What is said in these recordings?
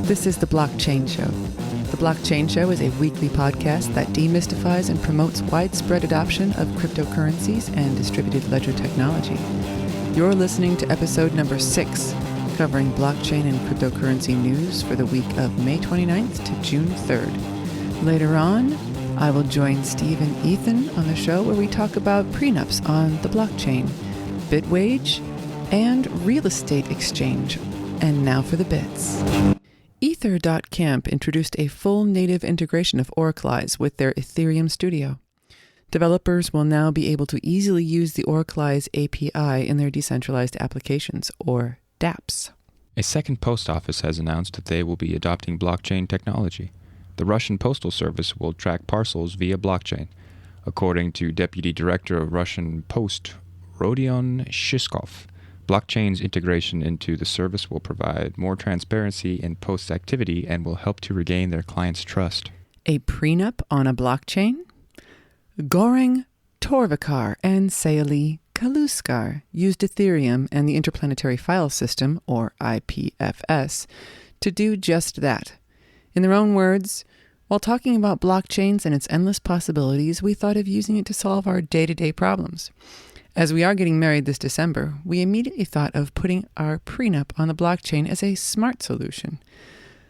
This is The Blockchain Show. The Blockchain Show is a weekly podcast that demystifies and promotes widespread adoption of cryptocurrencies and distributed ledger technology. You're listening to episode number 6, covering blockchain and cryptocurrency news for the week of May 29th to June 3rd. Later on, I will join Steve and Ethan on the show where we talk about prenups on the blockchain, Bitwage, and real estate exchange. And now for the bits. Ether.camp introduced a full native integration of Oraclize with their Ethereum Studio. Developers will now be able to easily use the Oraclize API in their decentralized applications, or dApps. A second post office has announced that they will be adopting blockchain technology. The Russian Postal Service will track parcels via blockchain. According to Deputy Director of Russian Post, Rodion Shishkov, blockchain's integration into the service will provide more transparency in post activity and will help to regain their clients' trust. A prenup on a blockchain? Goran Torvikar and Saily Kaluskar used Ethereum and the Interplanetary File System, or IPFS, to do just that. In their own words, while talking about blockchains and its endless possibilities, we thought of using it to solve our day-to-day problems. As we are getting married this December, we immediately thought of putting our prenup on the blockchain as a smart solution.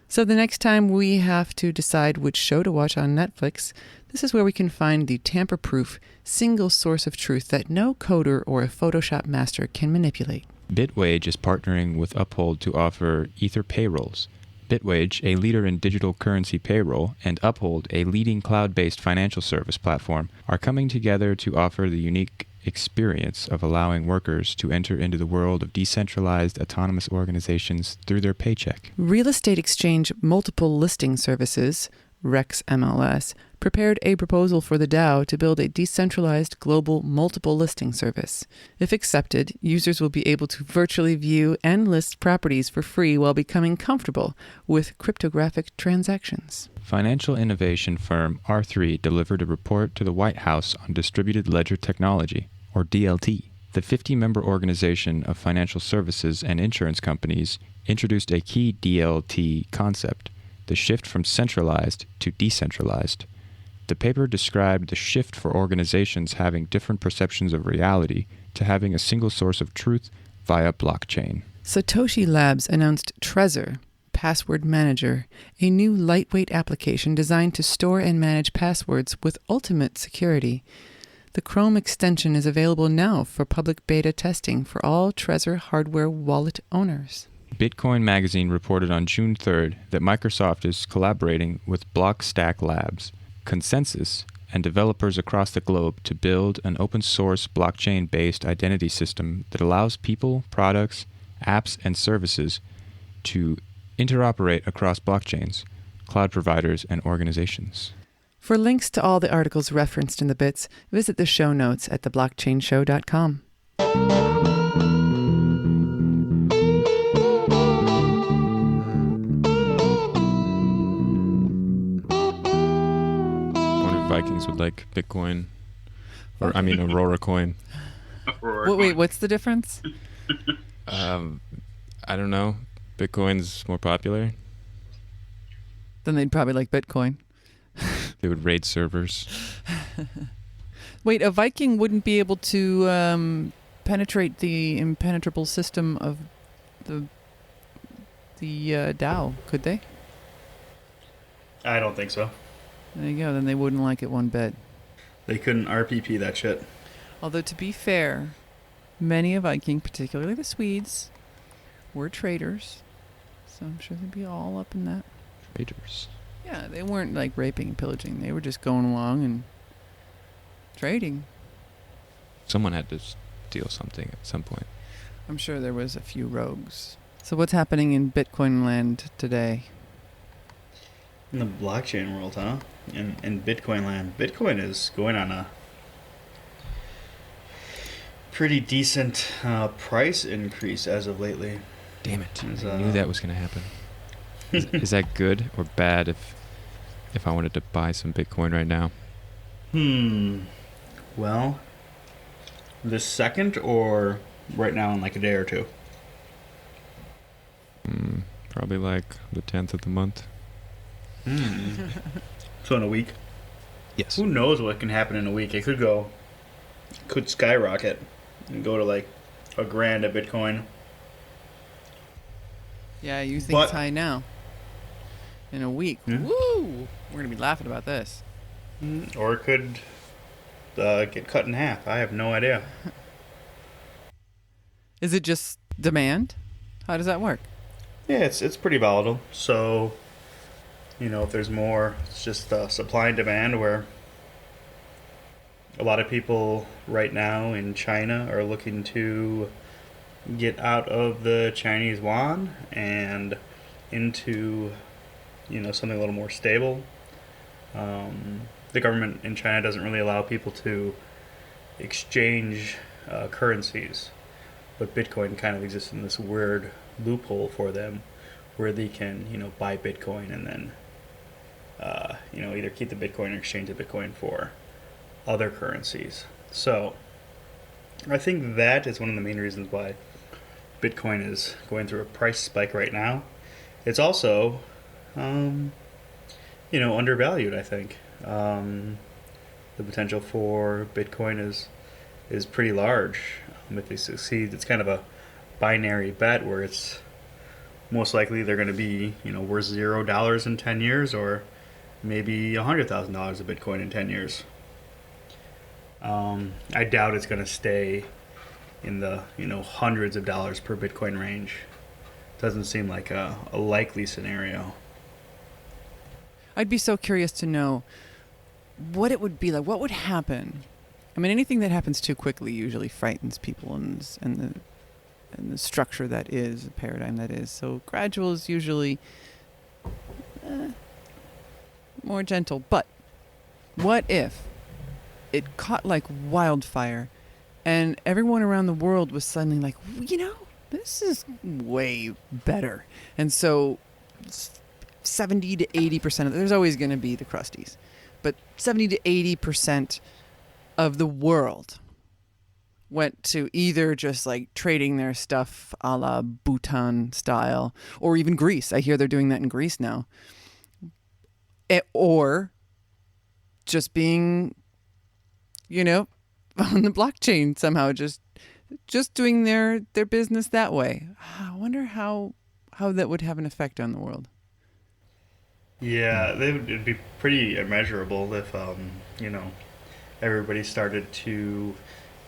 So the next time we have to decide which show to watch on Netflix, this is where we can find the tamper-proof, single source of truth that no coder or a Photoshop master can manipulate. Bitwage is partnering with Uphold to offer Ether payrolls. Bitwage, a leader in digital currency payroll, and Uphold, a leading cloud-based financial service platform, are coming together to offer the unique experience of allowing workers to enter into the world of decentralized autonomous organizations through their paycheck. Real estate exchange multiple listing services, REX MLS, prepared a proposal for the DAO to build a decentralized global multiple listing service. If accepted, users will be able to virtually view and list properties for free while becoming comfortable with cryptographic transactions. Financial innovation firm R3 delivered a report to the White House on distributed ledger technology, or DLT. The 50-member organization of financial services and insurance companies introduced a key DLT concept, the shift from centralized to decentralized. The paper described the shift for organizations having different perceptions of reality to having a single source of truth via blockchain. Satoshi Labs announced TREZOR, Password Manager, a new lightweight application designed to store and manage passwords with ultimate security. The Chrome extension is available now for public beta testing for all TREZOR hardware wallet owners. Bitcoin Magazine reported on June 3rd that Microsoft is collaborating with Blockstack Labs, Consensus, and developers across the globe to build an open-source blockchain-based identity system that allows people, products, apps, and services to interoperate across blockchains, cloud providers, and organizations. For links to all the articles referenced in the bits, visit the show notes at theblockchainshow.com. Vikings would like Bitcoin, Aurora coin. Wait, what's the difference? I don't know. Bitcoin's more popular. Then they'd probably like Bitcoin. They would raid servers. Wait, a Viking wouldn't be able to penetrate the impenetrable system of the DAO, could they? I don't think so. There you go. Then they wouldn't like it one bit. They couldn't RPP that shit. Although, to be fair, many a Viking, particularly the Swedes, were traders. So I'm sure they'd be all up in that. Traders? Yeah, they weren't like raping and pillaging. They were just going along and trading. Someone had to steal something at some point. I'm sure there was a few rogues. So what's happening in Bitcoin land today? In the blockchain world, huh? In Bitcoin land. Bitcoin is going on a pretty decent price increase as of lately. Damn it. I knew that was going to happen. Is that good or bad if I wanted to buy some Bitcoin right now? Well, this second or right now in like a day or two? Probably like the 10th of the month. So in a week? Yes. Who knows what can happen in a week? It could skyrocket and go to like $1,000 a Bitcoin. Yeah, you think it's high now. In a week. Woo! We're going to be laughing about this. Or it could get cut in half. I have no idea. Is it just demand? How does that work? Yeah, it's pretty volatile. So, if there's more, it's just supply and demand, where a lot of people right now in China are looking to get out of the Chinese yuan and into, something a little more stable. The government in China doesn't really allow people to exchange currencies, but Bitcoin kind of exists in this weird loophole for them, where they can, buy Bitcoin and then, either keep the Bitcoin or exchange the Bitcoin for other currencies. So, I think that is one of the main reasons why Bitcoin is going through a price spike right now. It's also, undervalued, I think. The potential for Bitcoin is pretty large. If they succeed, it's kind of a binary bet where it's most likely they're going to be, worth $0 in 10 years, or maybe $100,000 of Bitcoin in 10 years. I doubt it's going to stay in the, hundreds of dollars per Bitcoin range. Doesn't seem like a likely scenario. I'd be so curious to know what it would be like. What would happen? I mean, anything that happens too quickly usually frightens people, and the structure that is, the paradigm that is. So gradual is usually more gentle. But what if it caught like wildfire and everyone around the world was suddenly like, this is way better. And so 70 to 80% there's always going to be the crusties, but 70 to 80% of the world went to either just like trading their stuff a la Bhutan style, or even Greece. I hear they're doing that in Greece now. Or just being, on the blockchain somehow, just doing their business that way. I wonder how that would have an effect on the world. Yeah, it'd be pretty immeasurable if, everybody started to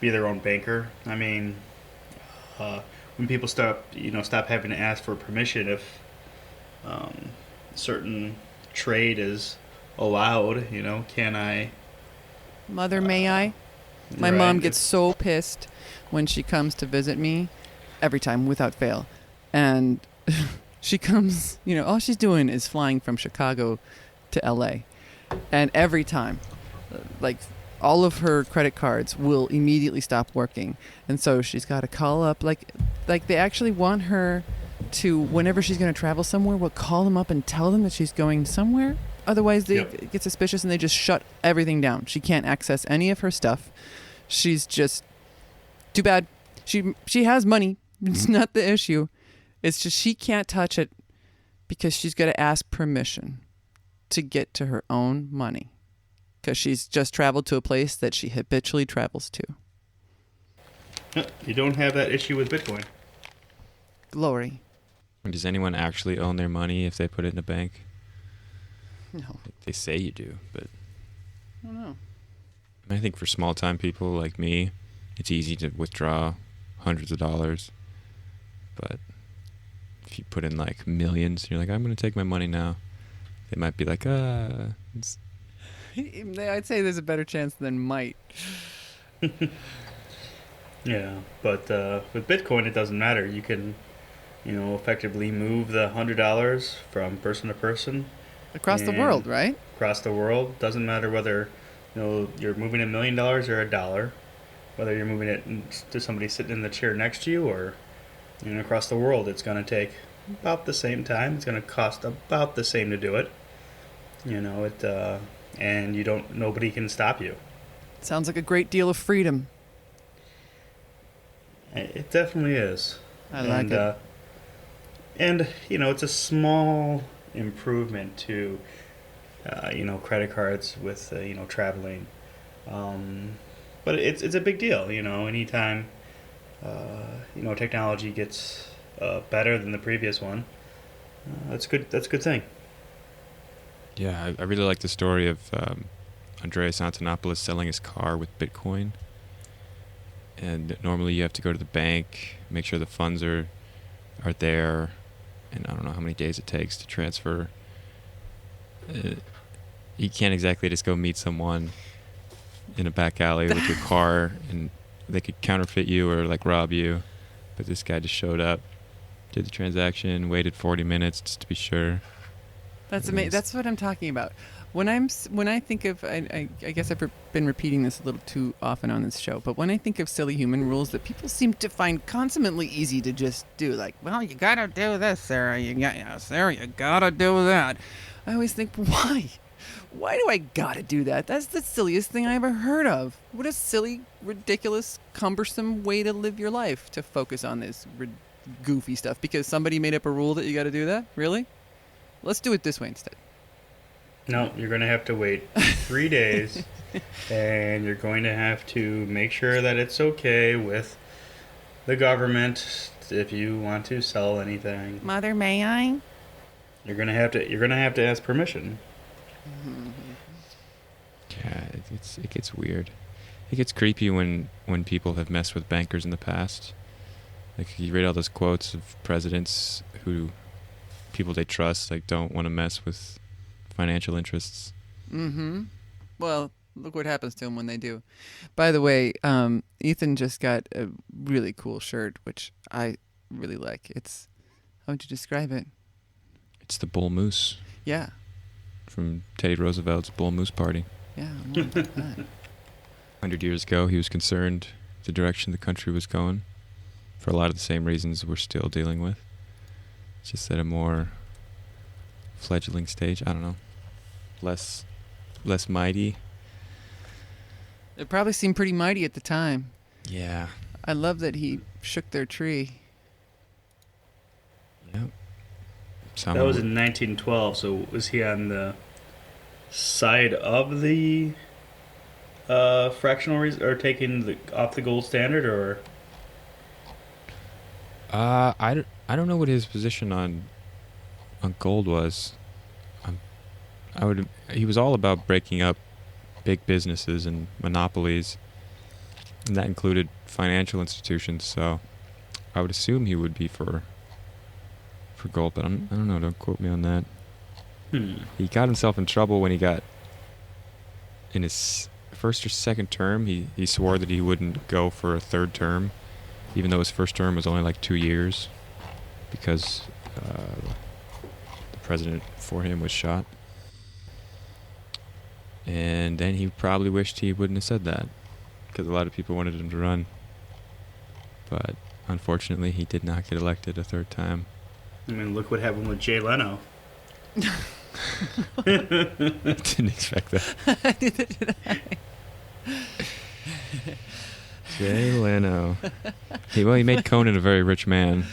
be their own banker. I mean, when people stop having to ask for permission if certain trade is allowed, can I? Mother, may I? My mom gets so pissed when she comes to visit me every time without fail. And she comes, all she's doing is flying from Chicago to LA. And every time, like, all of her credit cards will immediately stop working. And so she's got to call up, like they actually want her to, whenever she's going to travel somewhere, will call them up and tell them that she's going somewhere. Otherwise, they get suspicious and they just shut everything down. She can't access any of her stuff. She's just too bad. She has money. It's not the issue. It's just she can't touch it because she's got to ask permission to get to her own money, because she's just traveled to a place that she habitually travels to. You don't have that issue with Bitcoin. Glory. Does anyone actually own their money if they put it in a bank? No. They say you do, but I don't know. I think for small-time people like me, it's easy to withdraw hundreds of dollars. But if you put in like millions, you're like, I'm going to take my money now. They might be like, it's... I'd say there's a better chance than might. Yeah, but with Bitcoin, it doesn't matter. You can, effectively move the $100 from person to person. Across the world, right? Across the world. Doesn't matter whether, you're moving $1 million or $1. Whether you're moving it to somebody sitting in the chair next to you or, across the world. It's going to take about the same time. It's going to cost about the same to do it. And nobody can stop you. Sounds like a great deal of freedom. It definitely is. I like it. And, it's a small improvement to, credit cards with, traveling. But it's a big deal, anytime, technology gets better than the previous one. That's good. That's a good thing. Yeah, I really like the story of Andreas Antonopoulos selling his car with Bitcoin. And normally you have to go to the bank, make sure the funds are there, and I don't know how many days it takes to transfer. You can't exactly just go meet someone in a back alley with your car, and they could counterfeit you or like rob you. But this guy just showed up, did the transaction, waited 40 minutes just to be sure. That's amazing. That's what I'm talking about. When I think of, I guess I've been repeating this a little too often on this show, but when I think of silly human rules that people seem to find consummately easy to just do, like, well, you gotta do this, Sarah. Sarah, you gotta do that. I always think, why? Why do I gotta do that? That's the silliest thing I ever heard of. What a silly, ridiculous, cumbersome way to live your life, to focus on this goofy stuff because somebody made up a rule that you gotta do that? Really? Let's do it this way instead. No, you're going to have to wait 3 days, and you're going to have to make sure that it's okay with the government if you want to sell anything. Mother, may I? You're going to have to ask permission. Mm-hmm. Yeah, it gets weird. It gets creepy when people have messed with bankers in the past. Like you read all those quotes of presidents who people they trust like don't want to mess with financial interests. Mm-hmm. Well, look what happens to them when they do. By the way, Ethan just got a really cool shirt, which I really like. How would you describe it? It's the Bull Moose. Yeah. From Teddy Roosevelt's Bull Moose Party. Yeah, I'm all about that. 100 years ago, he was concerned the direction the country was going for a lot of the same reasons we're still dealing with. It's just at a more fledgling stage. I don't know. Less mighty. It probably seemed pretty mighty at the time. Yeah. I love that he shook their tree. Yep. That was in 1912, so was he on the side of the fractional or taking off the gold standard, or? I don't know what his position on gold was. He was all about breaking up big businesses and monopolies, and that included financial institutions. So I would assume he would be for gold, but I don't know. Don't quote me on that. He got himself in trouble when he got in his first or second term. He swore that he wouldn't go for a third term, even though his first term was only like 2 years, because the president before him was shot. And then he probably wished he wouldn't have said that, because a lot of people wanted him to run. But unfortunately, he did not get elected a third time. I mean, look what happened with Jay Leno. Didn't expect that. Neither did I. Jay Leno. He made Conan a very rich man.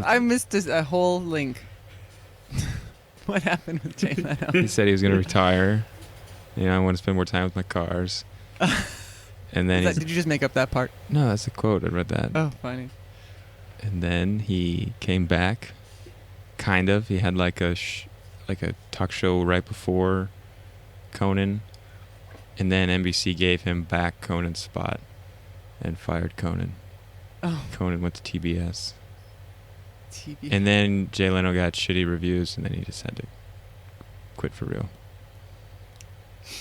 I missed a whole link. What happened with Jay Leno? He said he was going to retire. I want to spend more time with my cars. And then did you just make up that part? No, that's a quote. I read that. Oh, funny. And then he came back. Kind of. He had like a talk show right before Conan, and then NBC gave him back Conan's spot and fired Conan. Oh. Conan went to TBS. TBS. And then Jay Leno got shitty reviews, and then he just had to quit for real.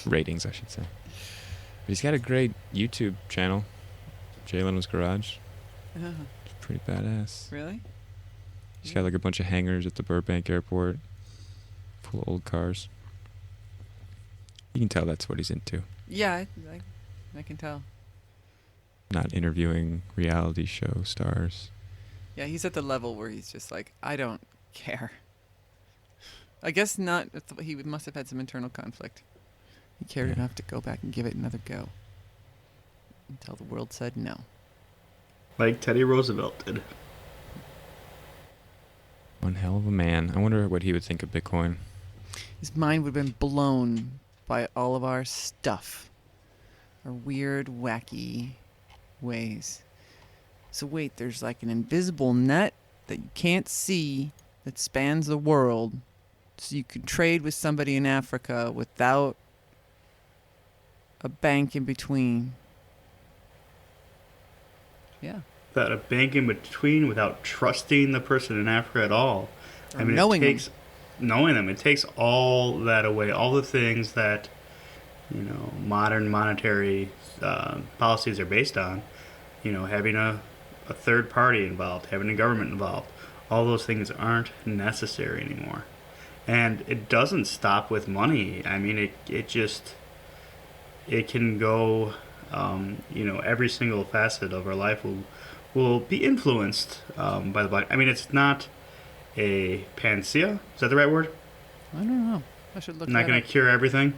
Ratings, I should say. But he's got a great YouTube channel, Jay Leno's Garage. Oh. It's pretty badass. Really? He's got like a bunch of hangars at the Burbank airport, full of old cars. You can tell that's what he's into. Yeah, I can tell. Not interviewing reality show stars. Yeah, he's at the level where he's just like, I don't care. I guess not. He must have had some internal conflict. He cared enough to go back and give it another go until the world said no. Like Teddy Roosevelt did. One hell of a man. I wonder what he would think of Bitcoin. His mind would have been blown by all of our stuff. Our weird, wacky ways. So wait, there's like an invisible net that you can't see that spans the world. So you could trade with somebody in Africa without a bank in between. Yeah. Without a bank in between, without trusting the person in Africa at all. Or knowing it takes knowing them. It takes all that away, all the things that modern monetary policies are based on. Having a third party involved, having a government involved. All those things aren't necessary anymore. And it doesn't stop with money. I mean, it can go, every single facet of our life will be influenced by the block. I mean, it's not a panacea. Is that the right word? I don't know. I should look. Not going to cure everything.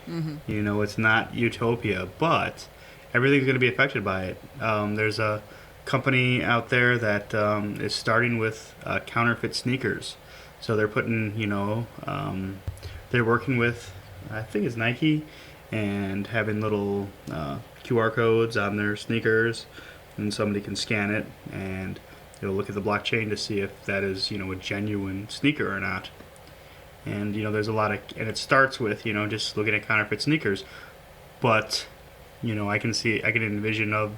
Mm-hmm. It's not utopia, but everything's going to be affected by it. There's a company out there that is starting with counterfeit sneakers. So they're putting, they're working with, I think it's Nike, and having little QR codes on their sneakers, and somebody can scan it and look at the blockchain to see if that is, a genuine sneaker or not. And, there's a lot of, and it starts with, just looking at counterfeit sneakers. But, I can envision of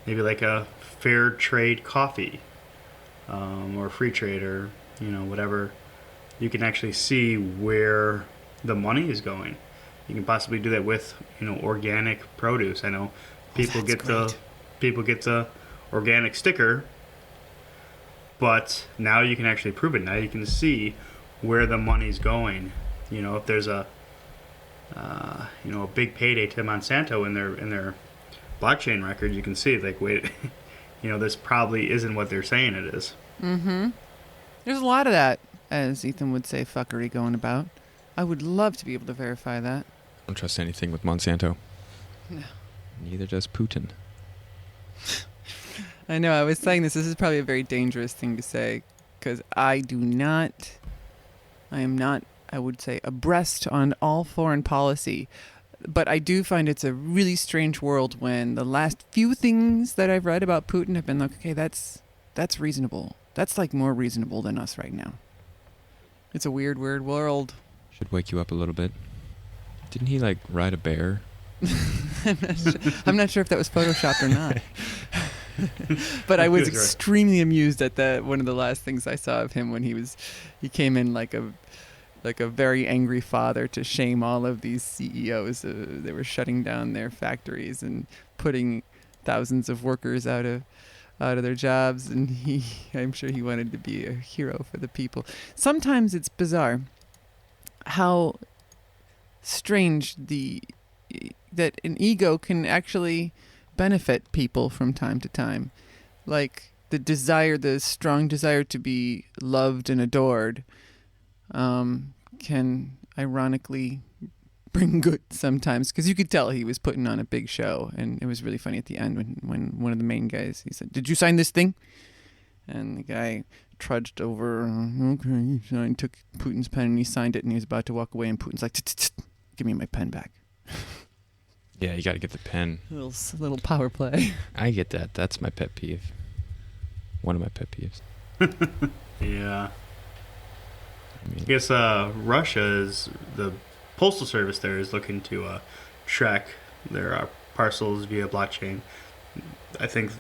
maybe like a fair trade coffee, or free trade, or, whatever. You can actually see where the money is going. You can possibly do that with, organic produce. I know people get the organic sticker, but now you can actually prove it. Now you can see where the money's going. If there's a big payday to Monsanto in their blockchain record, you can see like, wait, this probably isn't what they're saying it is. Mm-hmm. There's a lot of that, as Ethan would say, fuckery going about. I would love to be able to verify that. I don't trust anything with Monsanto. No. Neither does Putin. I know, I was saying this is probably a very dangerous thing to say, because I am not, I would say, abreast on all foreign policy. But I do find it's a really strange world when the last few things that I've read about Putin have been like, okay, that's reasonable. That's like more reasonable than us right now. It's a weird, weird world. Should wake you up a little bit. Didn't he like ride a bear? I'm not sure if that was photoshopped or not. But I was extremely amused at one of the last things I saw of him when he came in like a very angry father to shame all of these CEOs. They were shutting down their factories and putting thousands of workers out of their jobs, and I'm sure he wanted to be a hero for the people. Sometimes it's bizarre how strange that an ego can actually benefit people from time to time. Like the strong desire to be loved and adored can ironically bring good sometimes, because you could tell he was putting on a big show, and it was really funny at the end when one of the main guys, he said, "Did you sign this thing?" And the guy trudged over, okay, he took Putin's pen and he signed it, and he was about to walk away, and Putin's like, "Give me my pen back." Yeah, you got to get the pen. Little power play. I get that. That's my pet peeve. One of my pet peeves. Yeah. I guess Russia is the postal service there is looking to track their parcels via blockchain. I think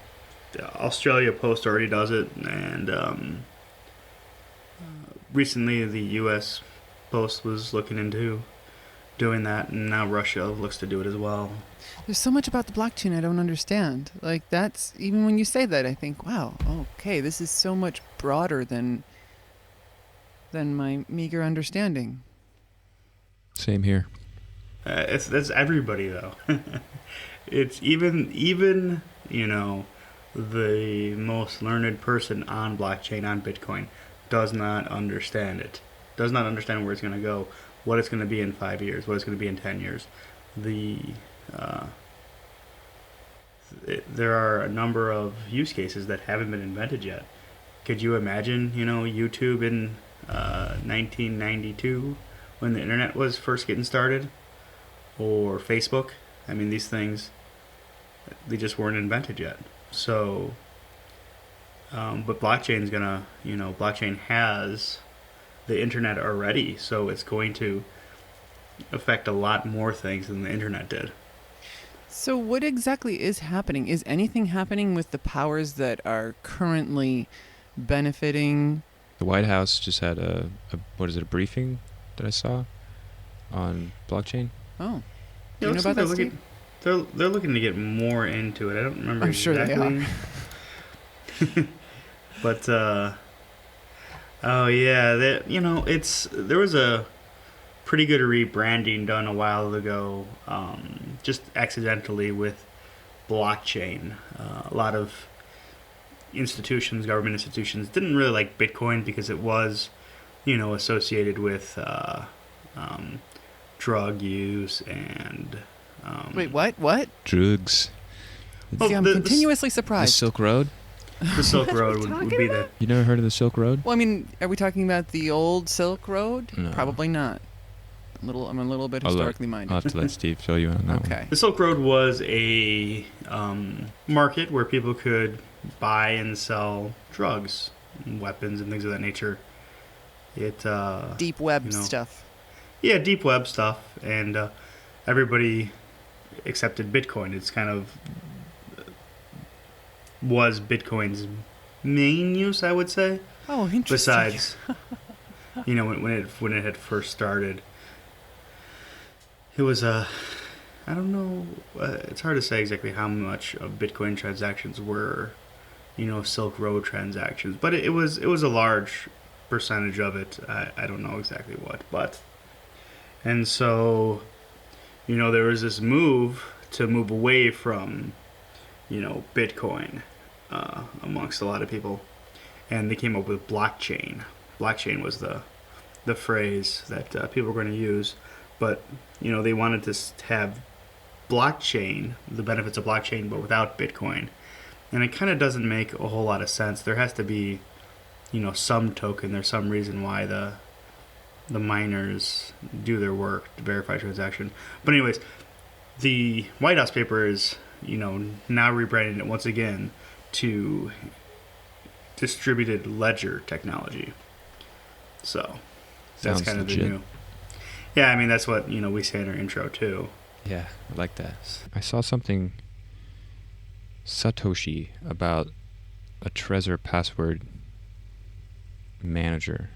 Australia Post already does it, and recently the U.S. Post was looking into doing that, and now Russia looks to do it as well. There's so much about the blockchain I don't understand. Like, that's, even when you say that, I think, wow, okay, this is so much broader than my meager understanding. Same here. That's everybody, though. It's even the most learned person on blockchain, on Bitcoin, does not understand it. Does not understand where it's going to go, what it's going to be in 5 years, what it's going to be in 10 years. There are a number of use cases that haven't been invented yet. could you imagine, YouTube in 1992 when the internet was first getting started? Or Facebook? I mean, these things, they just weren't invented yet. So, but blockchain's gonna, blockchain has the internet already, so it's going to affect a lot more things than the internet did. So what exactly is happening? Is anything happening with the powers that are currently benefiting? The White House just had a briefing that I saw on blockchain. Oh, do you know about that, Steve? They're looking to get more into it. I don't remember exactly. I'm sure they are. But oh yeah, there was a pretty good rebranding done a while ago, just accidentally with blockchain. A lot of government institutions, didn't really like Bitcoin because it was, associated with drug use and. Wait, what? Drugs. See, I'm continuously surprised. The Silk Road? The Silk Road would be the... You never heard of the Silk Road? Well, I mean, are we talking about the old Silk Road? No. Probably not. I'm a little bit historically minded. I'll have to let Steve fill you in on that one. Okay. The Silk Road was a market where people could buy and sell drugs, and weapons, and things of that nature. Deep web stuff. Yeah, deep web stuff, and everybody accepted Bitcoin. It's kind of was Bitcoin's main use, I would say. Oh, interesting. Besides, when it had first started, it was I don't know. It's hard to say exactly how much of Bitcoin transactions were, Silk Road transactions, but it was a large percentage of it. I don't know exactly what, but and so, there was this move away from, Bitcoin amongst a lot of people, and they came up with blockchain. Blockchain was the phrase that people were going to use, but they wanted to have blockchain, the benefits of blockchain, but without Bitcoin, and it kind of doesn't make a whole lot of sense. There has to be, some token. There's some reason why the miners do their work to verify transaction. But anyways, the White House paper is, now rebranding it once again to distributed ledger technology. So that's kind of legit. The new. Yeah, I mean, that's what, we say in our intro too. Yeah, I like that. I saw something Satoshi about a TREZOR password manager.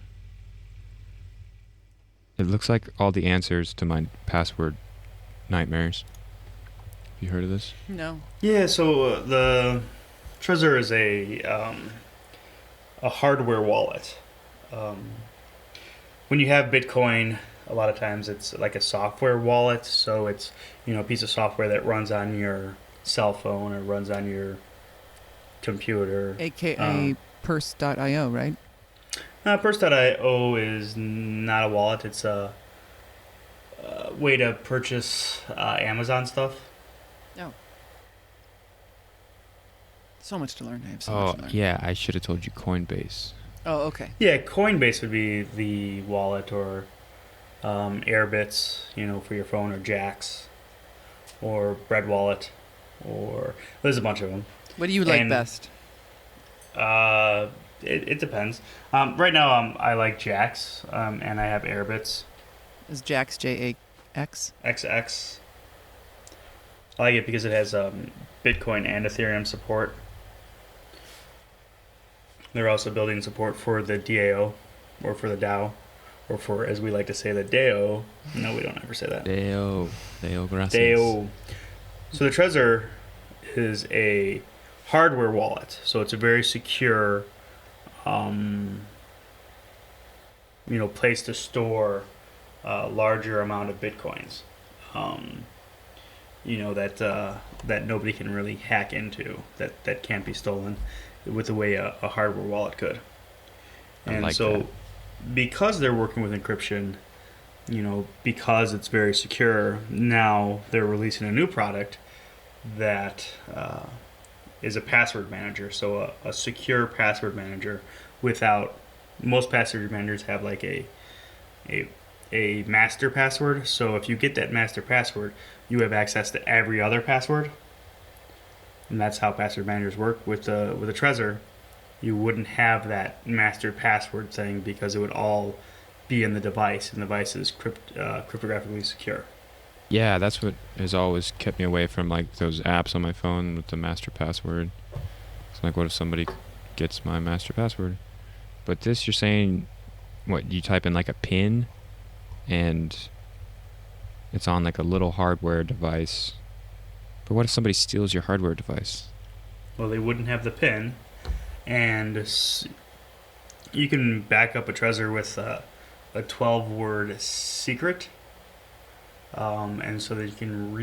It looks like all the answers to my password nightmares. Have you heard of this? No. Yeah, so the TREZOR is a hardware wallet. When you have Bitcoin, a lot of times it's like a software wallet. So it's, a piece of software that runs on your cell phone or runs on your computer. AKA Purse.io, right? Purse.io is not a wallet. It's a way to purchase Amazon stuff. Oh. So much to learn. I have so much to learn. Yeah, I should have told you Coinbase. Oh, okay. Yeah, Coinbase would be the wallet, or Airbits, for your phone, or Jax, or Bread Wallet, or there's a bunch of them. What do you like best? It depends. Right now, I like Jax, and I have Airbits. Is Jax J-A-X? XX. I like it because it has Bitcoin and Ethereum support. They're also building support for the DAO, or for the DAO, or for, as we like to say, the DAO. No, we don't ever say that. DAO. Gracias. DAO. So the TREZOR is a hardware wallet. So it's a very secure, place to store a larger amount of Bitcoins. That nobody can really hack into, that can't be stolen with the way a hardware wallet could. And like so that. Because they're working with encryption, because it's very secure, now they're releasing a new product that is a password manager. So a secure password manager without, most password managers have like a master password. So if you get that master password, you have access to every other password. And that's how password managers work. With a TREZOR, you wouldn't have that master password thing because it would all be in the device, and the device is cryptographically secure. Yeah, that's what has always kept me away from like those apps on my phone with the master password. It's like, what if somebody gets my master password? But this, you're saying, what, you type in like a PIN, and it's on like a little hardware device. But what if somebody steals your hardware device? Well, they wouldn't have the PIN, and you can back up a TREZOR with a 12-word secret, and so that you can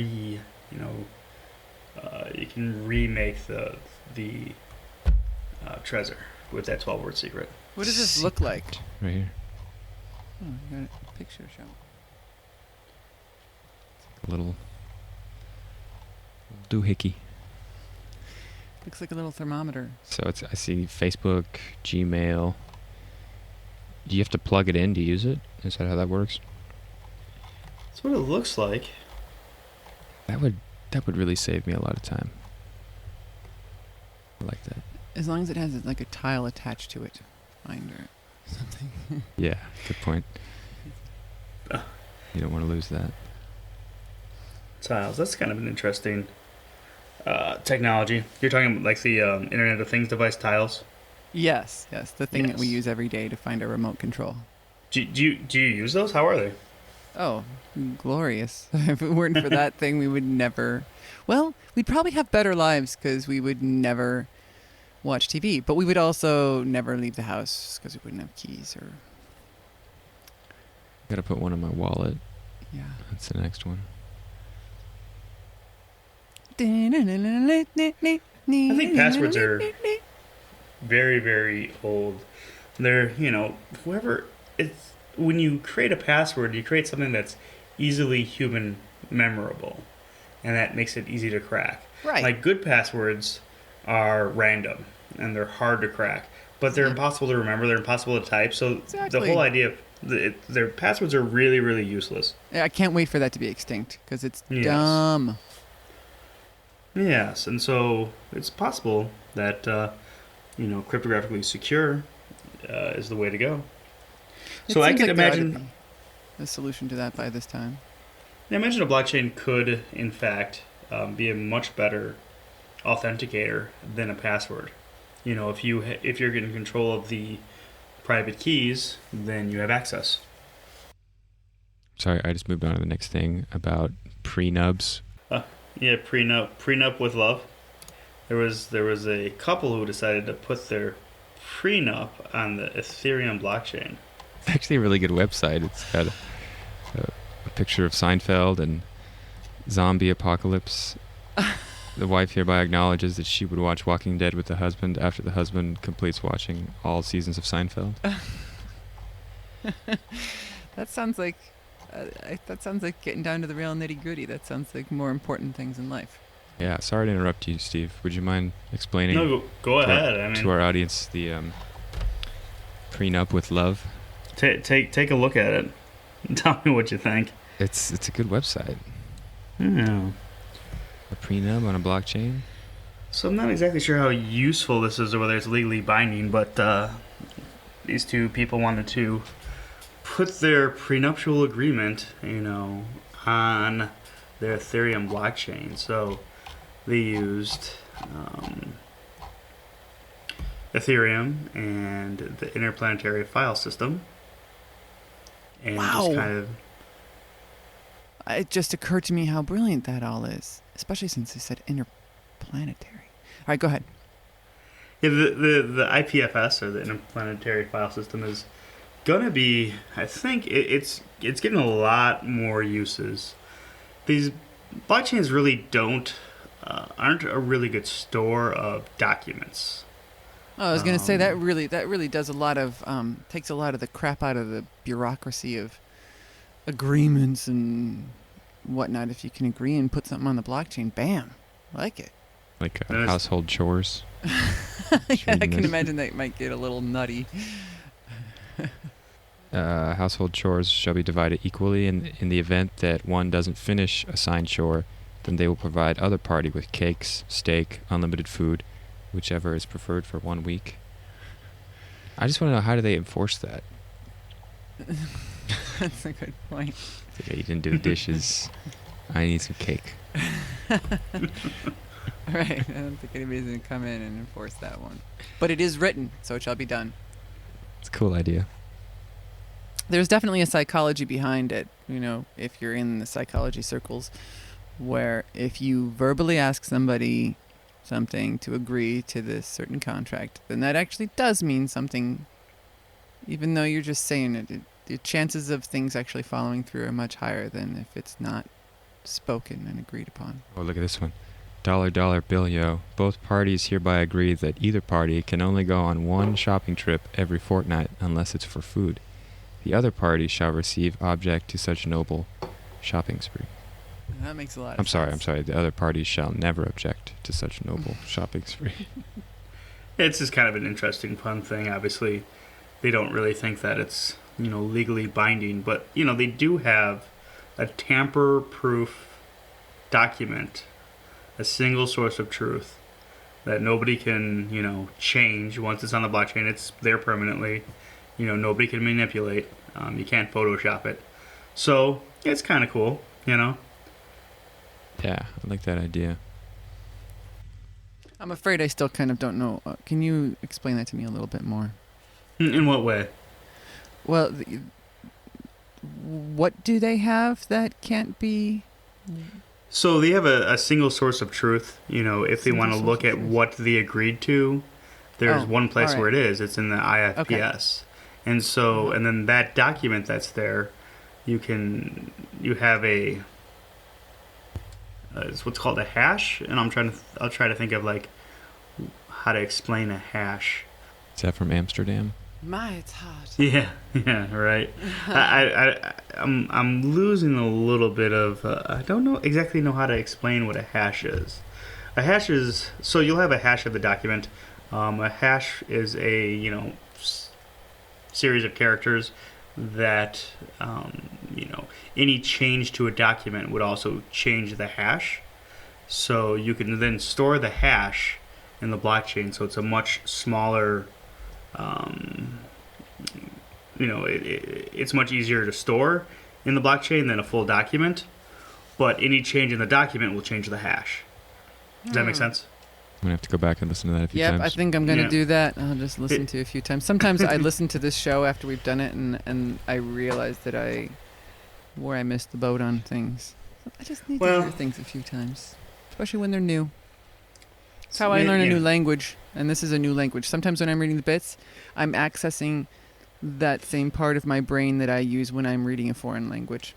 remake the TREZOR with that 12-word secret. What does this look like? Right here. Oh, you got a picture show. A little doohickey. Looks like a little thermometer. So I see Facebook, Gmail. Do you have to plug it in to use it? Is that how that works? That's what it looks like. That would really save me a lot of time. I like that. As long as it has like a tile attached to it. Finder. Something. Yeah, good point. You don't want to lose that. Tiles. That's kind of an interesting technology. You're talking about like the Internet of Things device tiles? Yes. The thing that we Yes. use every day to find our remote control. Do you use those? How are they? Oh, glorious. If it weren't for that thing, we would never... Well, we'd probably have better lives because we would never watch TV. But we would also never leave the house because we wouldn't have keys or... Gotta put one in my wallet. Yeah. That's the next one. I think passwords are very, very old. They're, when you create a password, you create something that's easily human memorable, and that makes it easy to crack. Right. Like good passwords are random and they're hard to crack, but they're impossible to remember. They're impossible to type. So the whole idea of their passwords are really, really useless. I can't wait for that to be extinct because it's Yes. dumb. Yes, and so it's possible that cryptographically secure is the way to go. So I could imagine a solution to that by this time. I imagine a blockchain could, in fact, be a much better authenticator than a password. If you're in control of the private keys, then you have access. Sorry, I just moved on to the next thing about prenubs. Yeah, prenup with love. There was a couple who decided to put their prenup on the Ethereum blockchain. It's actually a really good website. It's got a picture of Seinfeld and zombie apocalypse. The wife hereby acknowledges that she would watch Walking Dead with the husband after the husband completes watching all seasons of Seinfeld. That sounds like getting down to the real nitty-gritty. That sounds like more important things in life. Yeah, sorry to interrupt you, Steve. Would you mind explaining No, go ahead. to our audience the prenup with love? Take a look at it and tell me what you think. It's a good website. Yeah. A prenup on a blockchain? So I'm not exactly sure how useful this is or whether it's legally binding, but these two people wanted to put their prenuptial agreement, on their Ethereum blockchain. So they used Ethereum and the interplanetary file system, and just kind of. It just occurred to me how brilliant that all is, especially since they said interplanetary. All right, go ahead. Yeah, the IPFS, or the interplanetary file system, is gonna be. I think it's getting a lot more uses. These blockchains really aren't a really good store of documents. Oh, I was going to say that really does a lot of takes a lot of the crap out of the bureaucracy of agreements and whatnot. If you can agree and put something on the blockchain, bam, I like it. Like household chores. Yeah, I can imagine that might get a little nutty. Household chores shall be divided equally. In the event that one doesn't finish assigned chore, then they will provide other party with cakes, steak, unlimited food, whichever is preferred for 1 week. I just want to know, how do they enforce that? That's a good point. Like, you didn't do the dishes. I need some cake. Right. I don't think anybody's going to come in and enforce that one. But it is written, so it shall be done. It's a cool idea. There's definitely a psychology behind it, if you're in the psychology circles, where if you verbally ask somebody something to agree to this certain contract, then that actually does mean something, even though you're just saying it. The chances of things actually following through are much higher than if it's not spoken and agreed upon. Oh, look at this one. $dollar bill, yo. Both parties hereby agree that either party can only go on one shopping trip every fortnight unless it's for food. The other party shall receive object to such noble shopping spree. That makes a lot of sense. I'm sorry. The other party shall never object to such noble shopping spree. It's just kind of an interesting, fun thing. Obviously, they don't really think that it's, legally binding, but, they do have a tamper-proof document, a single source of truth that nobody can, change. Once it's on the blockchain, it's there permanently. Nobody can manipulate. You can't Photoshop it. So, it's kind of cool, Yeah, I like that idea. I'm afraid I still kind of don't know. Can you explain that to me a little bit more? In what way? Well, what do they have that can't be... So they have a single source of truth. If they want to look at what they agreed to, there's one place where it is. It's in the IFPS. Okay. And so, and then that document that's there, you have it's what's called a hash, and I'll try to think of like how to explain a hash. Is that from Amsterdam? It's hot. Yeah, right. I'm losing a little bit of. I don't exactly know how to explain what a hash is. A hash is, so you'll have a hash of the document. A hash is a series of characters that any change to a document would also change the hash. So you can then store the hash in the blockchain, so it's a much smaller. It's much easier to store in the blockchain than a full document, but any change in the document will change the hash. Does that make sense? I'm going to have to go back and listen to that a few times. Yep, I think I'm going to do that. I'll just listen to it a few times. Sometimes I listen to this show after we've done it, and I realize that I missed the boat on things. I just need to hear things a few times, especially when they're new. It's how I learn a new language, and this is a new language. Sometimes when I'm reading the bits, I'm accessing that same part of my brain that I use when I'm reading a foreign language.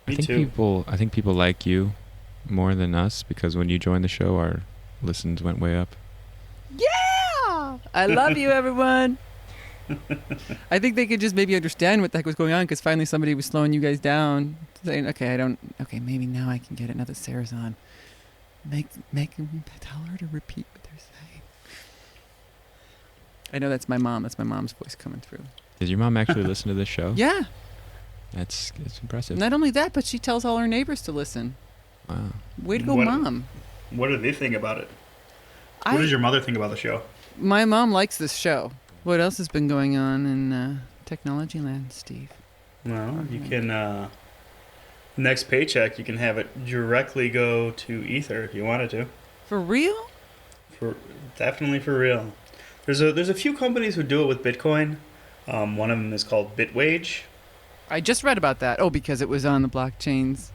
I think people like you more than us, because when you joined the show, our listens went way up. Yeah! I love you, everyone. I think they could just maybe understand what the heck was going on, because finally somebody was slowing you guys down, saying, okay, maybe now I can get it now that Sarah's on. Tell her to repeat what they're saying. I know that's my mom. That's my mom's voice coming through. Does your mom actually listen to this show? Yeah. It's impressive. Not only that, but she tells all her neighbors to listen. Wow. Way to go, Mom. What do they think about it? What does your mother think about the show? My mom likes this show. What else has been going on in technology land, Steve? Well, you can... next paycheck, you can have it directly go to Ether if you wanted to. For real? Definitely for real. There's a few companies who do it with Bitcoin. One of them is called Bitwage. I just read about that. Oh, because it was on the blockchain's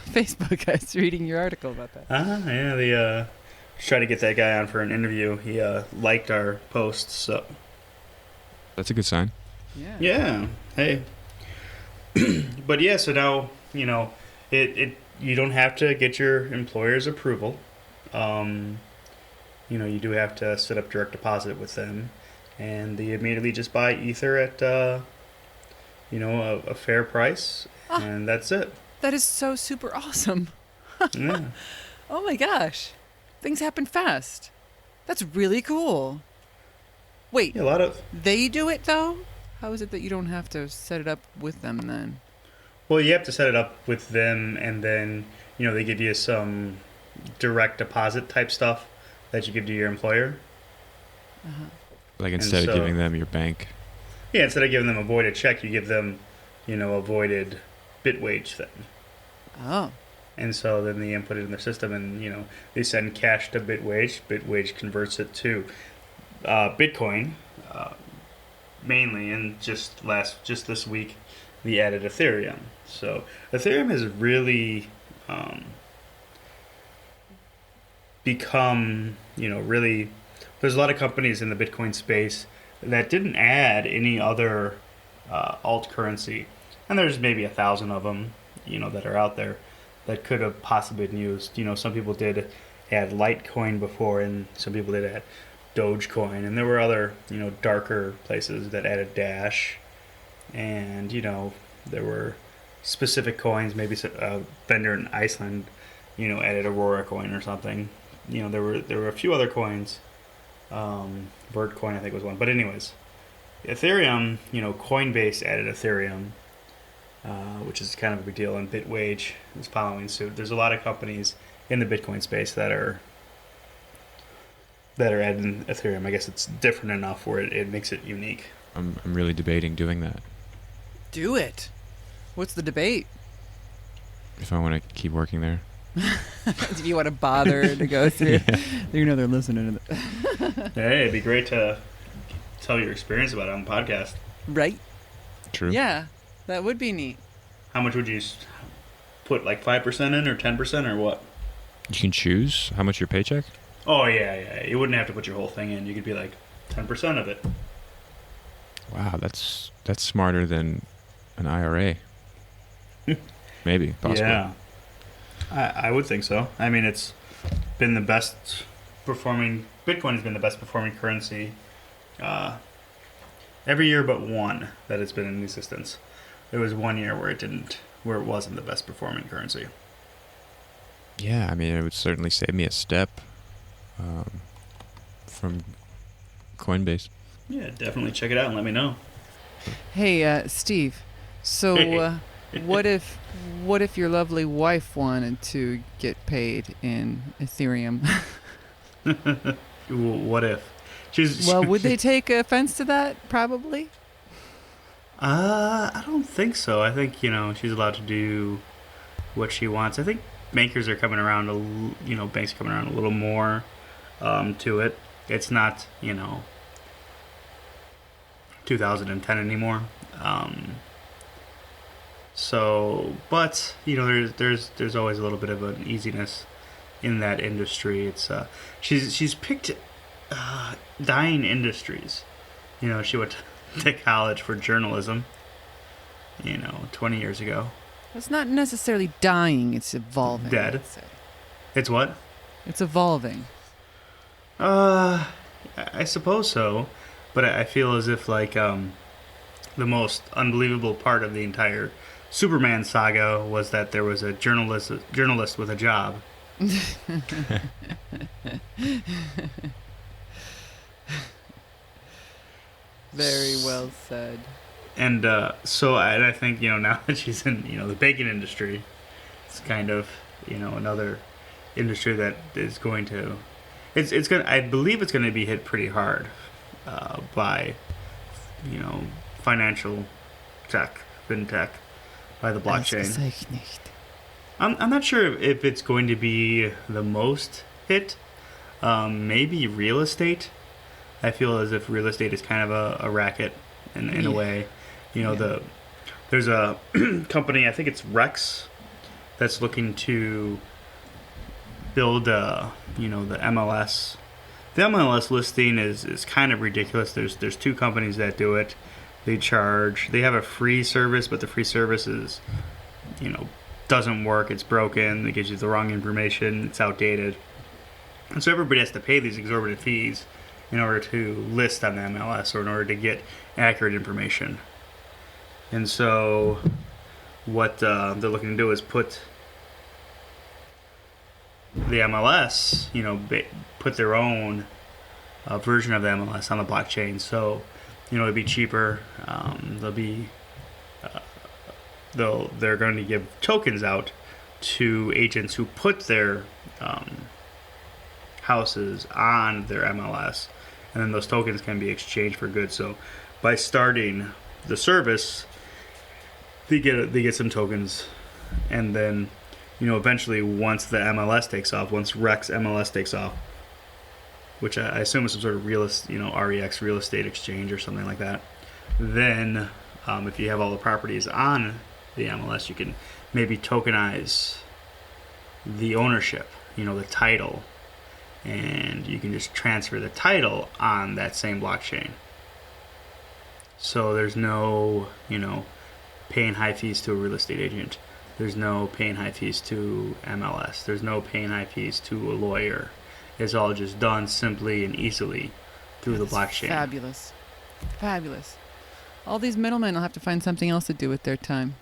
Facebook. I was reading your article about that. Yeah. They tried to get that guy on for an interview. He liked our posts, so that's a good sign. Yeah. Yeah. Hey. But yeah, so now it you don't have to get your employer's approval. You do have to set up direct deposit with them, and they immediately just buy Ether at a fair price, and that's it. That is so super awesome. Yeah. Oh my gosh. Things happen fast. That's really cool. Wait, Yeah, a lot of. they do it though? How is it that you don't have to set it up with them then? Well, you have to set it up with them, and then they give you some direct deposit type stuff that you give to your employer. Uh-huh. Like instead of giving them your bank. Yeah, instead of giving them a voided check, you give them, a voided Bitwage thing. Oh. And so then they input it in their system, and they send cash to Bitwage. Bitwage converts it to Bitcoin, mainly, and just this week, they added Ethereum. So Ethereum has really become, really. There's a lot of companies in the Bitcoin space that didn't add any other alt currency, and there's maybe 1,000 of them, that are out there that could have possibly been used. Some people did add Litecoin before, and some people did add Dogecoin, and there were other, darker places that added Dash, and there were specific coins. Maybe a vendor in Iceland, added Aurora coin or something. There were a few other coins. Birdcoin, I think, was one. But anyways, Ethereum, Coinbase added Ethereum, which is kind of a big deal, and Bitwage is following suit. There's a lot of companies in the Bitcoin space that are adding Ethereum. I guess it's different enough where it makes it unique. I'm really debating doing that. Do it. What's the debate? If I want to keep working there. Do you want to bother to go through? Yeah. They're listening to it. Hey, it'd be great to tell your experience about it on the podcast. Right? True. Yeah, that would be neat. How much would you put, like 5% in or 10% or what? You can choose how much your paycheck? Oh, yeah. You wouldn't have to put your whole thing in. You could be like 10% of it. Wow, that's smarter than an IRA. Maybe, possibly. Yeah. I would think so. I mean, it's been the best performing. Bitcoin has been the best performing currency every year but one that it's been in existence. There was 1 year where it wasn't the best performing currency. Yeah, I mean, it would certainly save me a step from Coinbase. Yeah, definitely check it out and let me know. Hey, Steve. So, what if your lovely wife wanted to get paid in Ethereum? What if? Well, would they take offense to that? Probably. I don't think so. I think she's allowed to do what she wants. I think bankers are coming around. Banks are coming around a little more to it. It's not 2010 anymore. So, but there's always a little bit of an easiness in that industry. It's she's picked dying industries. She went to college for journalism. 20 years ago. It's not necessarily dying; it's evolving. Dead. I'd say. It's what? It's evolving. I suppose so, but I feel as if the most unbelievable part of the entire Superman saga was that there was a journalist with a job. Very well said. And so I think now that she's in the baking industry, it's kind of another industry that is going to it's going I believe it's going to be hit pretty hard by financial tech, fintech, by the blockchain. I'm not sure if it's going to be the most hit. Maybe real estate. I feel as if real estate is kind of a racket in a way. There's a company, I think it's Rex, that's looking to build the MLS. The MLS listing is kind of ridiculous. There's two companies that do it. They have a free service, but the free service is doesn't work. It's broken. It gives you the wrong information. It's outdated. And so everybody has to pay these exorbitant fees in order to list on the MLS or in order to get accurate information. And so what they're looking to do is put the MLS, put their own version of the MLS on the blockchain. So, it'd be cheaper. They're going to give tokens out to agents who put their houses on their MLS, and then those tokens can be exchanged for goods. So, by starting the service, they get some tokens, and then eventually once the MLS takes off, once Rex MLS takes off, which I assume is some sort of REX real estate exchange or something like that, then if you have all the properties on the MLS, you can maybe tokenize the ownership, the title, and you can just transfer the title on that same blockchain. So there's no, paying high fees to a real estate agent. There's no paying high fees to MLS. There's no paying high fees to a lawyer. It's all just done simply and easily through the blockchain. Fabulous. Fabulous. All these middlemen will have to find something else to do with their time.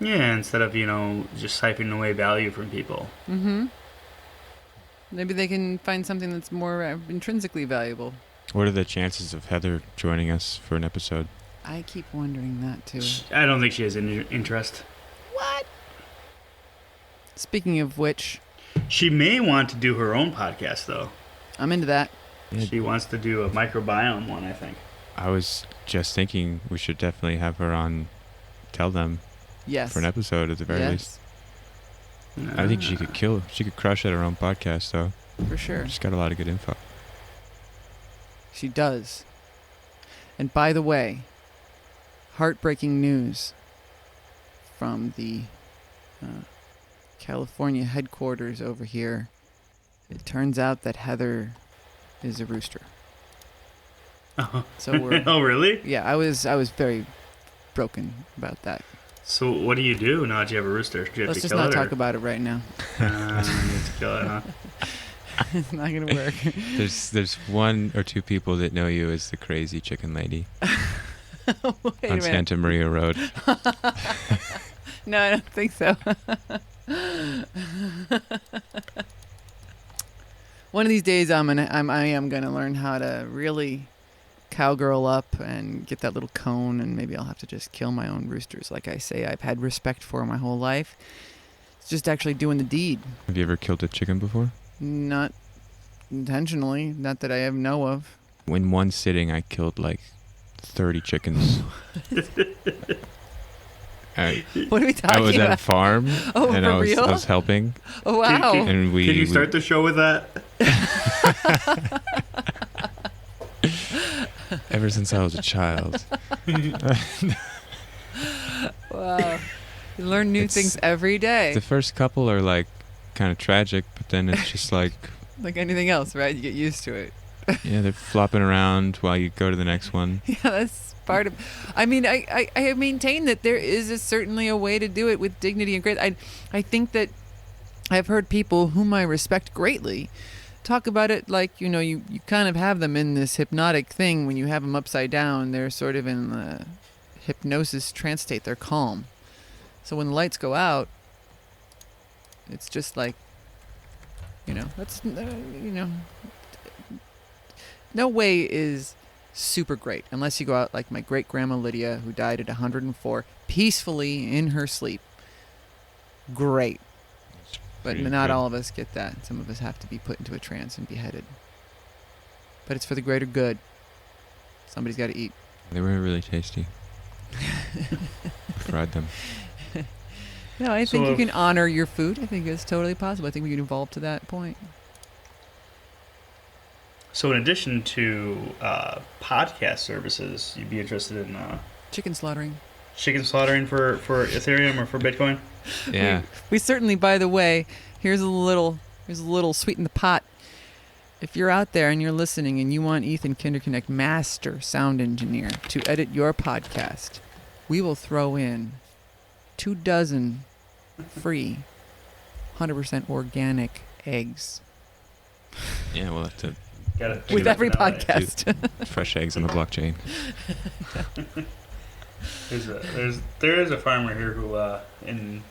Yeah, instead of, just siphoning away value from people. Mm-hmm. Maybe they can find something that's more intrinsically valuable. What are the chances of Heather joining us for an episode? I keep wondering that, too. I don't think she has any interest. What? Speaking of which... She may want to do her own podcast, though. I'm into that. Yeah. She wants to do a microbiome one, I think. I was just thinking we should definitely have her on Tell Them Yes. for an episode at the very least. I think she could crush at her own podcast, though. For sure. She's got a lot of good info. She does. And by the way, heartbreaking news from the California headquarters over here. It turns out that Heather is a rooster. Oh. So we're oh, really? Yeah, I was very broken about that. So what do you do now that you have a rooster? Do you have Let's to just kill not it, talk or? about it right now. You have to kill it, huh? It's not gonna work. There's one or two people that know you as the crazy chicken lady Wait on Santa Maria Road. No, I don't think so. One of these days, I am gonna learn how to really cowgirl up and get that little cone, and maybe I'll have to just kill my own roosters. Like I say, I've had respect for my whole life. It's just actually doing the deed. Have you ever killed a chicken before? Not intentionally, not that I have know of. In one sitting, I killed like 30 chickens. What are we talking about? I was at a farm, Oh, and for I real? was helping. Oh, wow. And Can you start the show with that? Ever since I was a child. Wow. You learn new things every day. The first couple are like kind of tragic, but then it's just like... Like anything else, right? You get used to it. Yeah, they're flopping around while you go to the next one. Yeah, that's part of... I mean, I have maintained that there is certainly a way to do it with dignity and grace. I think that I've heard people whom I respect greatly talk about it like, you kind of have them in this hypnotic thing. When you have them upside down, they're sort of in the hypnosis trance state. They're calm. So when the lights go out, it's just like, that's, no way is super great unless you go out like my great-grandma Lydia, who died at 104, peacefully in her sleep. Great. But Pretty not good. all of us get that. Some of us have to be put into a trance and beheaded. But it's for the greater good. Somebody's got to eat. They were really tasty. Fried them. No, I think So you can honor your food. I think it's totally possible. I think we can evolve to that point. So in addition to podcast services, you'd be interested in Chicken slaughtering. chicken slaughtering for Ethereum or for Bitcoin? Yeah. We certainly, by the way, here's a little sweeten the pot. If you're out there and you're listening and you want Ethan Kinderconnect, master sound engineer, to edit your podcast, we will throw in 24 free 100% organic eggs Yeah, we'll have to Got it. with every Now, podcast. fresh eggs on the blockchain. There is a farmer here who I think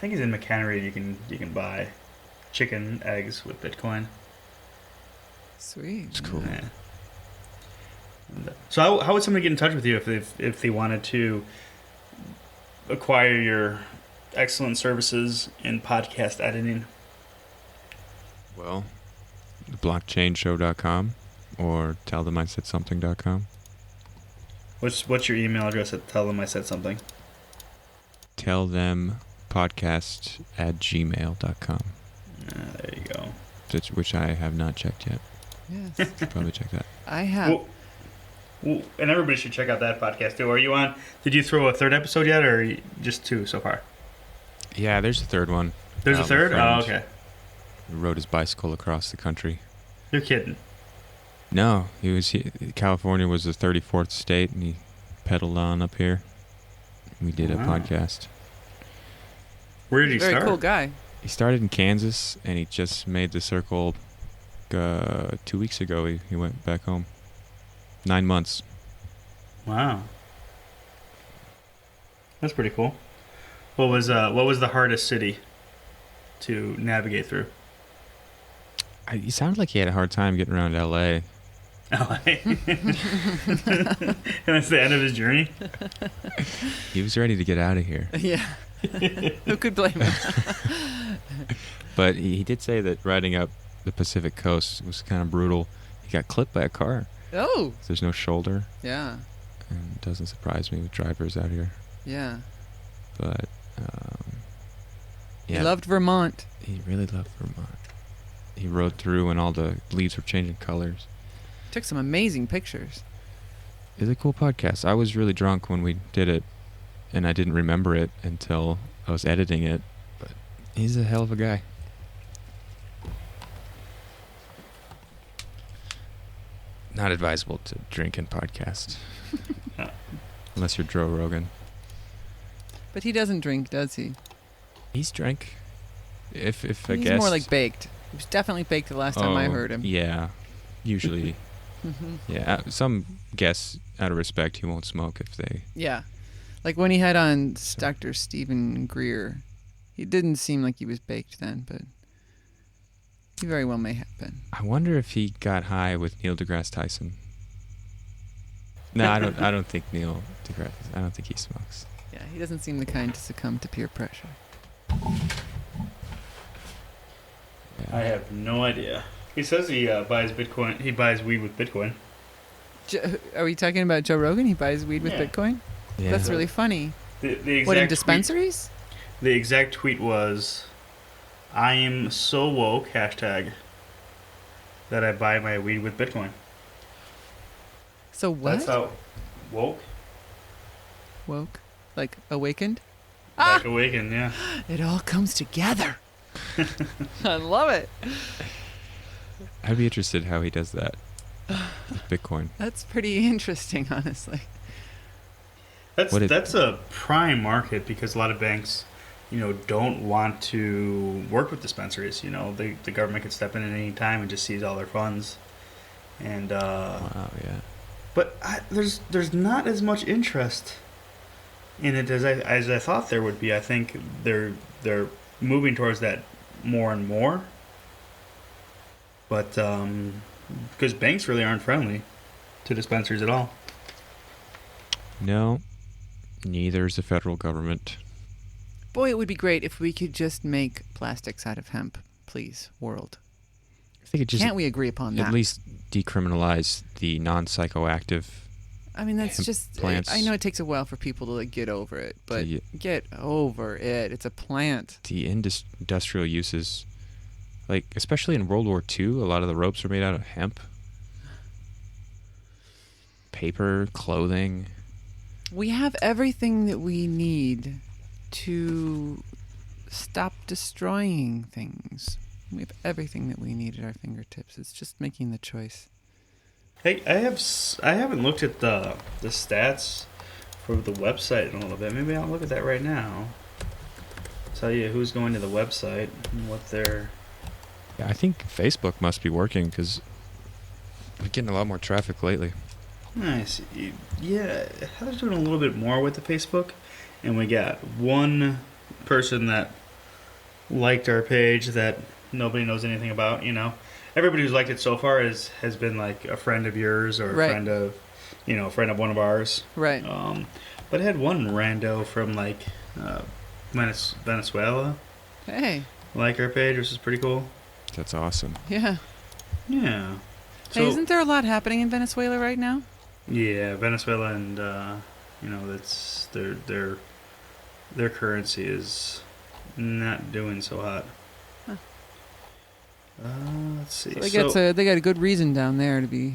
he's in McHenry. You can buy chicken eggs with Bitcoin. Sweet. It's cool. Yeah. So how would somebody get in touch with you if they wanted to acquire your excellent services in podcast editing? Well, blockchainshow.com or tellthemIsaidSomething.com. What's your email address at tell them I said something? tellthempodcast@gmail.com. There you go. Which I have not checked yet. Yes. Probably check that. I have. Well, and everybody should check out that podcast too. Are you on? Did you throw a third episode yet, or just 2 so far? Yeah, there's a third one. There's a third? Oh, okay. He rode his bicycle across the country. You're kidding. No, California was the 34th state, and he pedaled on up here. We did a podcast. Where did he Very start? cool guy. He started in Kansas, and he just made the circle 2 weeks ago. He went back home. 9 months. Wow. That's pretty cool. What was the hardest city to navigate through? He sounded like he had a hard time getting around L.A. LA. And that's the end of his journey? He was ready to get out of here. Yeah. Who could blame him? But he did say that riding up the Pacific coast was kind of brutal. He got clipped by a car. Oh. There's no shoulder. Yeah. And it doesn't surprise me with drivers out here. Yeah. But, He loved Vermont. He really loved Vermont. He rode through and all the leaves were changing colors. Took some amazing pictures. It's a cool podcast. I was really drunk when we did it, and I didn't remember it until I was editing it. But he's a hell of a guy. Not advisable to drink and podcast. Unless you're Joe Rogan. But he doesn't drink, does he? He's drank. If I He's guess. more like baked. He was definitely baked the last time I heard him. Yeah. Usually. Yeah. Some guests, out of respect, he won't smoke if they. Yeah. Like when he had on Dr. Stephen Greer. He didn't seem like he was baked then, but he very well may have been. I wonder if he got high with Neil deGrasse Tyson. No, I don't think Neil deGrasse. I don't think he smokes. Yeah, he doesn't seem the kind to succumb to peer pressure. Yeah. I have no idea. He says he buys Bitcoin. He buys weed with Bitcoin. Are we talking about Joe Rogan? He buys weed with Yeah. Bitcoin? Yeah. That's really funny. The exact What, in tweet- dispensaries? The exact tweet was, "I am so woke," hashtag, "that I buy my weed with Bitcoin." So what? That's how woke. Woke? Like awakened? Like awakened, yeah. It all comes together. I love it. I'd be interested how he does that with Bitcoin. That's pretty interesting, honestly. That's a prime market because a lot of banks, don't want to work with dispensaries. The government could step in at any time and just seize all their funds. And Wow, yeah. but there's not as much interest in it as I thought there would be. I think they're moving towards that more and more. But because banks really aren't friendly to dispensaries at all. No, neither is the federal government. Boy, it would be great if we could just make plastics out of hemp. Please, world. I think it just Can't we agree upon that? at least decriminalize the non-psychoactive. I mean, that's hemp just... plants. I know it takes a while for people to get over it, but The- get over it. It's a plant. The industrial uses, like especially in World War II, a lot of the ropes were made out of hemp. Paper, clothing. We have everything that we need to stop destroying things. We have everything that we need at our fingertips. It's just making the choice. Hey, I haven't looked at the stats for the website in a little bit. Maybe I'll look at that right now. Tell you who's going to the website and what they're... Yeah, I think Facebook must be working because we're getting a lot more traffic lately. Nice. Yeah, Heather's doing a little bit more with the Facebook. And we got one person that liked our page that nobody knows anything about. Everybody who's liked it so far has been like a friend of yours or a Right. friend of, a friend of one of ours. Right. But I had one rando from like Venezuela Hey. like our page, which is pretty cool. That's awesome. Yeah. Yeah. Hey, isn't there a lot happening in Venezuela right now? Yeah, Venezuela, and that's their currency is not doing so hot. Huh. Let's see. So they got a good reason down there to be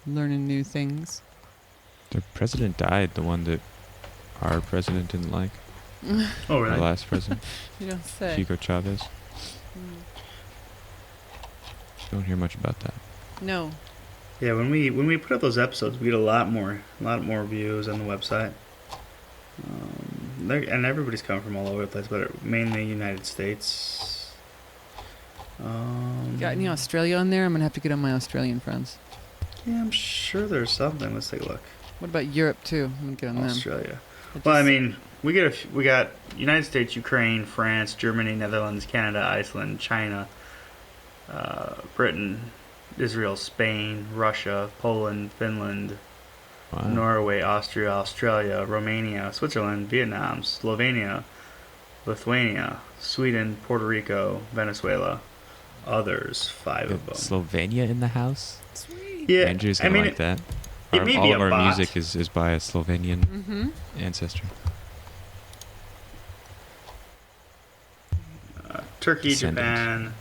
learning new things. The president died, the one that our president didn't like. Oh, Our really? last president, You don't say. Hugo Chavez. Don't hear much about that. No. Yeah, when we put up those episodes, we get a lot more views on the website. And everybody's coming from all over the place, but mainly United States. Got any Australia on there? I'm gonna have to get on my Australian friends. Yeah, I'm sure there's something. Let's take a look. What about Europe too? I'm gonna get on them. Australia. Well, I mean, we got United States, Ukraine, France, Germany, Netherlands, Canada, Iceland, China, Britain, Israel, Spain, Russia, Poland, Finland, Wow. Norway, Austria, Australia, Romania, Switzerland, Vietnam, Slovenia, Lithuania, Sweden, Puerto Rico, Venezuela, others, 5 of them. Slovenia in the house? Sweet. Yeah, Andrew's gonna like that. it may all be of a our bot. music is by a Slovenian Mm-hmm. ancestor. Turkey, Descendant. Japan,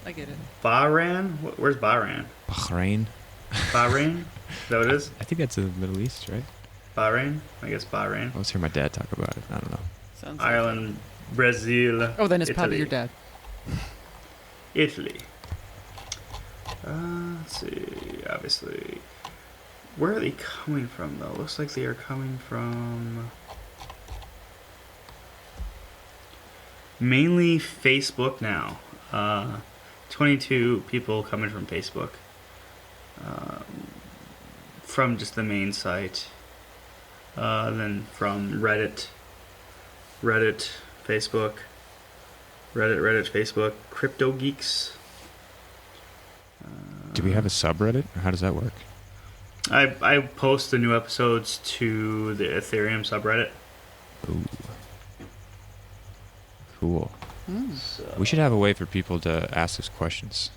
I get it. Bahrain. Where's Bahrain? Bahrain. Bahrain? Is that what it is? I think that's in the Middle East, right? Bahrain? I guess Bahrain. I always hear my dad talk about it. I don't know. Sounds like Ireland, Brazil. Oh, then it's probably Italy. your dad. Italy. Let's see. Obviously, where are they coming from though? Looks like they are coming from mainly Facebook now. 22 people coming from Facebook. From just the main site. Then from Reddit, Facebook. Reddit, Facebook, Crypto Geeks. Do we have a subreddit? Or how does that work? I post the new episodes to the Ethereum subreddit. Ooh. Cool. Mm. So, We should have a way for people to ask us questions.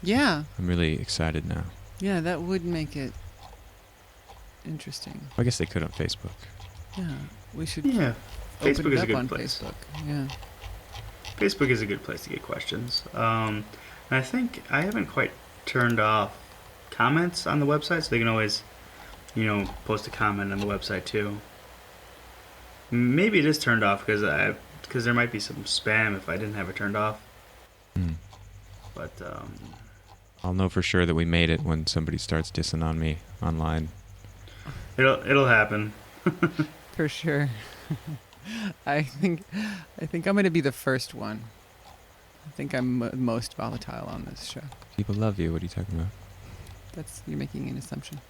Yeah. I'm really excited now. Yeah, that would make it interesting. I guess they could on Facebook. Yeah. We should yeah, open Facebook it is a up good on place. Facebook. Yeah. Facebook is a good place to get questions. And I think I haven't quite turned off comments on the website, so they can always, post a comment on the website too. Maybe it is turned off because there might be some spam if I didn't have it turned off. Hmm. But I'll know for sure that we made it when somebody starts dissing on me online. it'll happen. For sure. I think I'm going to be the first one. I think I'm most volatile on this show. People love you. What are you talking about? You're making an assumption.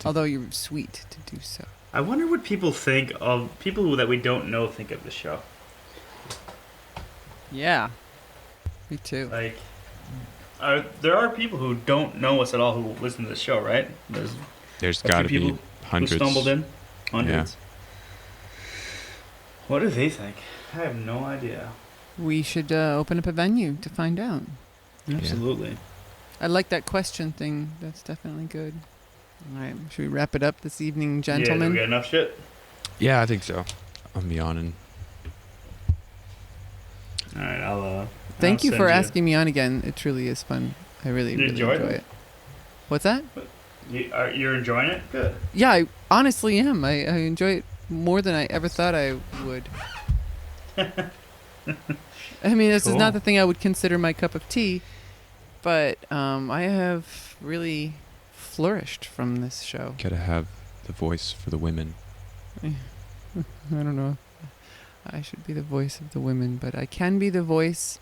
Although you're sweet to do so. I wonder what people think of people that we don't know think of the show. Yeah. Me too. Like, there are people who don't know us at all who listen to the show, right? There's a got to few be people hundreds. who stumbled in. Hundreds. What do they think? I have no idea. We should open up a venue to find out. Absolutely. I like that question thing. That's definitely good. All right. Should we wrap it up this evening, gentlemen? Yeah, do we got enough shit? Yeah, I think so. I'm yawning. All right, I'll Thank you send for asking me on again. It truly is fun. I really, You really enjoy enjoyed it. it? What's that? You're enjoying it? Good. Yeah, I honestly am. I enjoy it more than I ever thought I would. I mean, this is not Cool. the thing I would consider my cup of tea, but I have really flourished from this show. Gotta have the voice for the women. I don't know if I should be the voice of the women, but I can be the voice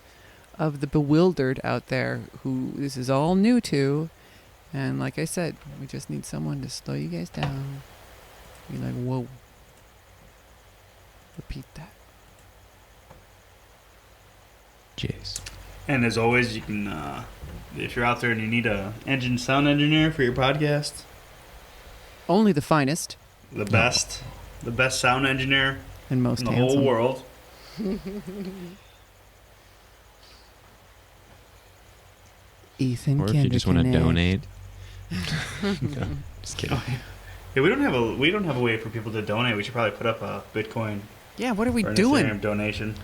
of the bewildered out there who this is all new to. And like I said, we just need someone to slow you guys down. Be like, whoa. Repeat that. Jeez. And as always, you can, if you're out there and you need a sound engineer for your podcast, Only the finest the best sound engineer and most in the handsome. whole world. Ethan Or if you just want to Kinderknecht. donate. No, just kidding. Yeah, we don't have a way for people to donate. We should probably put up a Bitcoin Yeah, what are we or an doing? Instagram donation.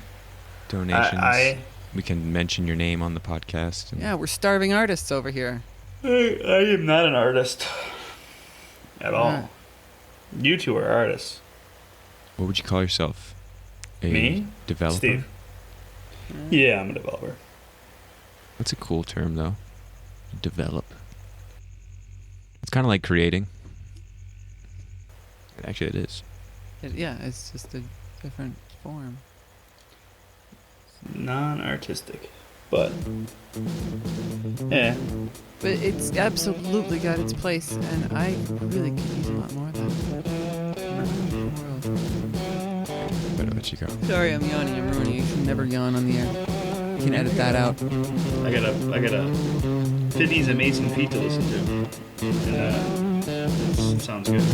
Donations. I We can mention your name on the podcast. And Yeah, we're starving artists over here. am not an artist at all. Right. You two are artists. What would you call yourself? A Me? developer? Steve. Yeah, I'm a developer. That's a cool term, though. Develop. It's kind of like creating. Actually, it is. Yeah, it's just a different form. Non-artistic, but yeah. But it's absolutely got its place, and I really could use a lot more of that. Better let you go. Sorry, I'm yawning. I'm ruining it. You can never yawn on the air. You can edit that out. I got a Fiddy's Amazing Feet to listen to. And, sounds good.